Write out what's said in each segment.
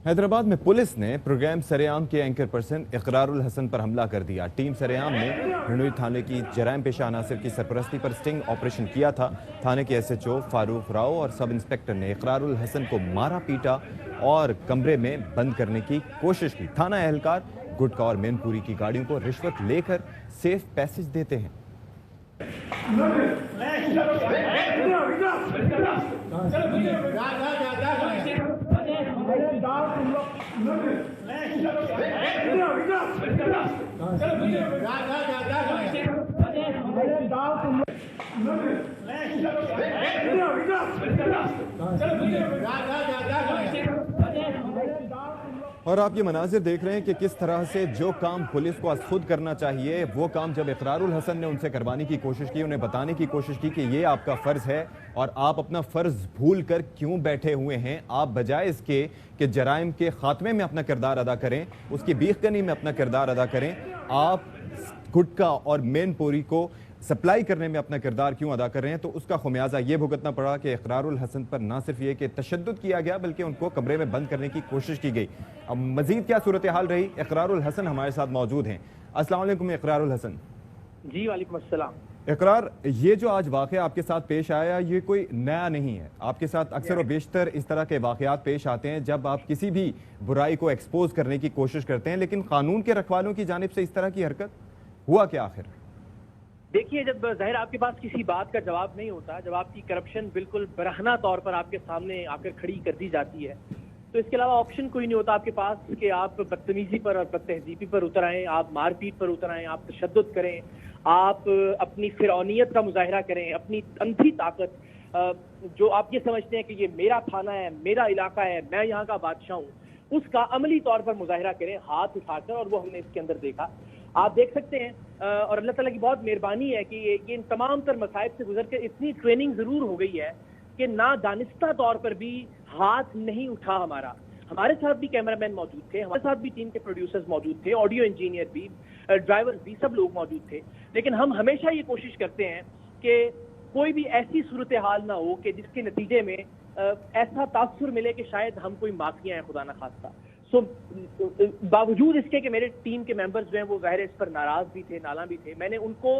हैदराबाद में पुलिस ने प्रोग्राम सरेआम के एंकर पर्सन इकरारुल हसन पर हमला कर दिया। टीम सरेआम ने हिंडोई थाने की जराइम पेशा अनासर की सरपरस्ती पर स्टिंग ऑपरेशन किया था। थाने के एसएचओ फारूक राव और सब इंस्पेक्टर ने इकरारुल हसन को मारा पीटा और कमरे में बंद करने की कोशिश की। थाना एहलकार गुटखा और मैनपुरी की गाड़ियों को रिश्वत लेकर सेफ पैसेज देते हैं। और आप ये मनाजिर देख रहे हैं कि किस तरह से जो काम पुलिस को खुद करना चाहिए वो काम जब इकरारुल हसन ने उनसे करवाने की कोशिश की, उन्हें बताने की कोशिश की कि ये आपका फ़र्ज़ है और आप अपना फ़र्ज़ भूल कर क्यों बैठे हुए हैं। आप बजाय इसके कि जराइम के ख़ात्मे में अपना किरदार अदा करें, उसकी बीखगनी में अपना किरदार अदा करें, आप गुटखा और मैनपुरी को सप्लाई करने में अपना किरदार क्यों अदा कर रहे हैं। तो उसका खुमियाजा ये भुगतना पड़ा कि इकरारुल हसन पर ना सिर्फ ये कि तशद्दुद किया गया बल्कि उनको कमरे में बंद करने की कोशिश की गई। अब मजीद क्या सूरत हाल रही, इकरारुल हसन हमारे साथ मौजूद हैं। अस्सलाम वालेकुम इकरारुल हसन। जी वालेकुम अस्सलाम। इकरार, ये जो आज वाक़या आपके साथ पेश आया ये कोई नया नहीं है। आपके साथ अक्सर और बेशतर इस तरह के वाक़यात पेश आते हैं जब आप किसी भी बुराई को एक्सपोज करने की कोशिश करते हैं, लेकिन कानून के रखवालों की जानिब से इस तरह की हरकत हुआ क्या आखिर? देखिए, जब ज़ाहिर आपके पास किसी बात का जवाब नहीं होता, जब आपकी करप्शन बिल्कुल बरहना तौर पर आपके सामने आकर खड़ी कर दी जाती है, तो इसके अलावा ऑप्शन कोई नहीं होता आपके पास कि आप बदतमीजी पर और बदतहजीबी पर उतर आएँ, आप मारपीट पर उतर आएँ, आप तशद्दुद करें, आप अपनी फिरौनियत का मुजाहिरा करें, अपनी अंधी ताकत, जो आप ये समझते हैं कि ये मेरा थाना है, मेरा इलाका है, मैं यहाँ का बादशाह हूँ, उसका अमली तौर पर मुजाहिरा करें हाथ उठाकर। और वो हमने इसके अंदर देखा। आप देख सकते हैं और अल्लाह ताला की बहुत मेहरबानी है कि ये इन तमाम तर मसाइब से गुजर के इतनी ट्रेनिंग ज़रूर हो गई है कि ना दानिस्ता तौर पर भी हाथ नहीं उठा हमारा। हमारे साथ भी कैमरामैन मौजूद थे, हमारे साथ भी टीम के प्रोड्यूसर्स मौजूद थे, ऑडियो इंजीनियर भी, ड्राइवर भी, सब लोग मौजूद थे। लेकिन हम हमेशा ये कोशिश करते हैं कि कोई भी ऐसी सूरत हाल ना हो कि जिसके नतीजे में ऐसा तासुर मिले कि शायद हम कोई माफिया हैं, खुदा ना खास्ता। सो बावजूद इसके कि मेरे टीम के मेंबर्स जो हैं वो ज़ाहिर इस पर नाराज भी थे, नाला भी थे, मैंने उनको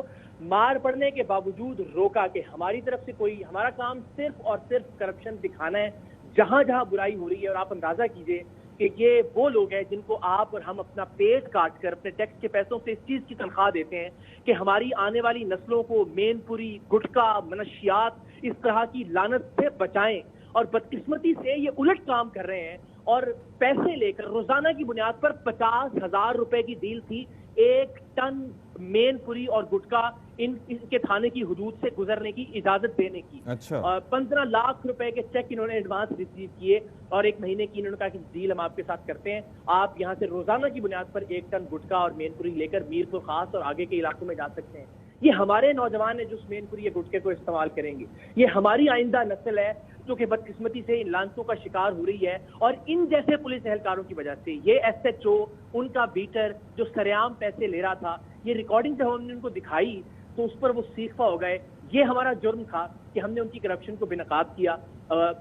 मार पड़ने के बावजूद रोका कि हमारी तरफ से कोई, हमारा काम सिर्फ और सिर्फ करप्शन दिखाना है जहां जहां बुराई हो रही है। और आप अंदाजा कीजिए कि ये वो लोग हैं जिनको आप और हम अपना पेट काट कर अपने टैक्स के पैसों से इस चीज की तनख्वाह देते हैं कि हमारी आने वाली नस्लों को मैनपुरी, गुटखा, मनशियात, इस तरह की लानत से बचाएं। और बदकिस्मती से ये उलट काम कर रहे हैं और पैसे लेकर रोजाना की बुनियाद पर 50,000 रुपए की डील थी 1 टन मैनपुरी और गुटखा इनके थाने की हुदूद से गुजरने की इजाजत देने की। अच्छा। 15 लाख रुपए के चेक इन्होंने एडवांस रिसीव किए और 1 महीने की इन्होंने कहा कि डील हम आपके साथ करते हैं, आप यहाँ से रोजाना की बुनियाद पर 1 टन गुटखा और मैनपुरी लेकर मीरपुर खास और आगे के इलाकों में जा सकते हैं। ये हमारे नौजवान है जो उस मैनपुरी या गुटखे को इस्तेमाल करेंगे। ये हमारी आइंदा नस्ल है जो कि बदकिस्मती से इन लानतों का शिकार हो रही है। और इन जैसे पुलिस एहलकारों की वजह से ये एसएचओ, उनका बीटर जो सरेआम पैसे ले रहा था, ये रिकॉर्डिंग जब हमने उनको दिखाई तो उस पर वो सीखा हो गए। ये हमारा जुर्म था कि हमने उनकी करप्शन को बेनकाब किया,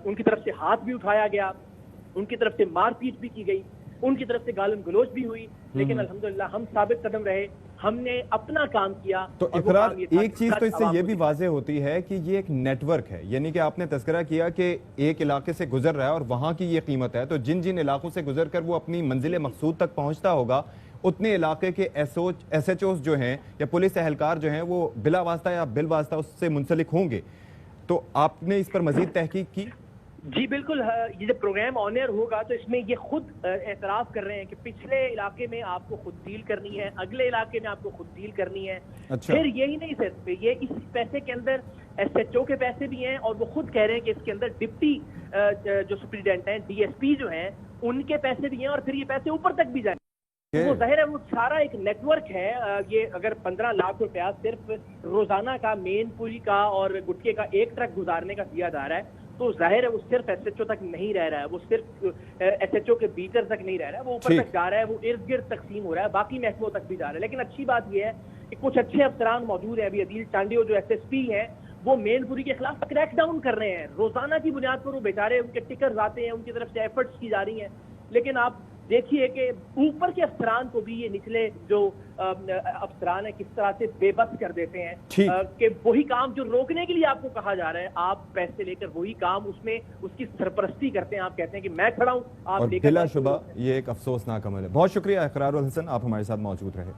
उनकी तरफ से हाथ भी उठाया गया, उनकी तरफ से मारपीट भी की गई, उनकी तरफ से गालन गलोच भी हुई, लेकिन अल्हम्दुलिल्लाह हम साबित कदम रहे, हमने अपना काम किया। तो इकरार, एक चीज तो इससे ये भी वाज़ेह होती है कि ये एक नेटवर्क है, यानी कि आपने तज़किरा किया कि एक इलाके से गुजर रहा है और वहां की ये कीमत है, तो जिन जिन इलाकों से गुजर कर वो अपनी मंजिल मकसूद तक पहुंचता होगा उतने इलाके के एसएचओस जो हैं या पुलिस एहलकार जो हैं वो बिला वास्ता या बिल वास्ता उससे मुंसलिक होंगे। तो आपने इस पर मजीद तहकीक की? जी बिल्कुल। ये जब प्रोग्राम ऑन एयर होगा तो इसमें ये खुद एतराफ़ कर रहे हैं कि पिछले इलाके में आपको खुद डील करनी है, अगले इलाके में आपको खुद डील करनी है। अच्छा। फिर यही नहीं सिर्फ ये, इस पैसे के अंदर एसएचओ के पैसे भी हैं और वो खुद कह रहे हैं कि इसके अंदर डिप्टी जो सुप्रीडेंट हैं, डीएसपी जो हैं, उनके पैसे भी हैं और फिर ये पैसे ऊपर तक भी जाएंगे। तो वो जाहिर है वो सारा एक नेटवर्क है। ये अगर 15 लाख रुपया सिर्फ रोजाना का मैनपुरी का और गुटखे का 1 ट्रक गुजारने का दिया जा रहा है तो जाहिर है वो सिर्फ एसएचओ तक नहीं रह रहा है, वो सिर्फ एसएचओ के बीटर तक नहीं रह रहा है, वो ऊपर तक जा रहा है, वो इर्द गिर्द तकसीम हो रहा है, बाकी महकमों तक भी जा रहा है। लेकिन अच्छी बात यह है कि कुछ अच्छे अफसरान मौजूद हैं। अभी अदील चांडियो जो एसएसपी हैं वो मैनपुरी के खिलाफ क्रैक डाउन कर रहे हैं। रोजाना की बुनियाद पर वो बेचारे, उनके टिकर्स आते हैं, उनकी तरफ से एफर्ट्स की जा रही हैं, لیکن آپ دیکھیے کہ اوپر کے افسران کو بھی یہ نچلے جو افسران ہیں کس طرح سے بے بس کر دیتے ہیں کہ وہی کام جو روکنے کے لیے آپ کو کہا جا رہا ہے آپ پیسے لے کر وہی کام اس میں اس کی سرپرستی کرتے ہیں. آپ کہتے ہیں کہ میں کھڑا ہوں, آپ بلا شبہ یہ ایک افسوسناک عمل ہے. بہت شکریہ اقرار الحسن, آپ ہمارے ساتھ موجود رہے.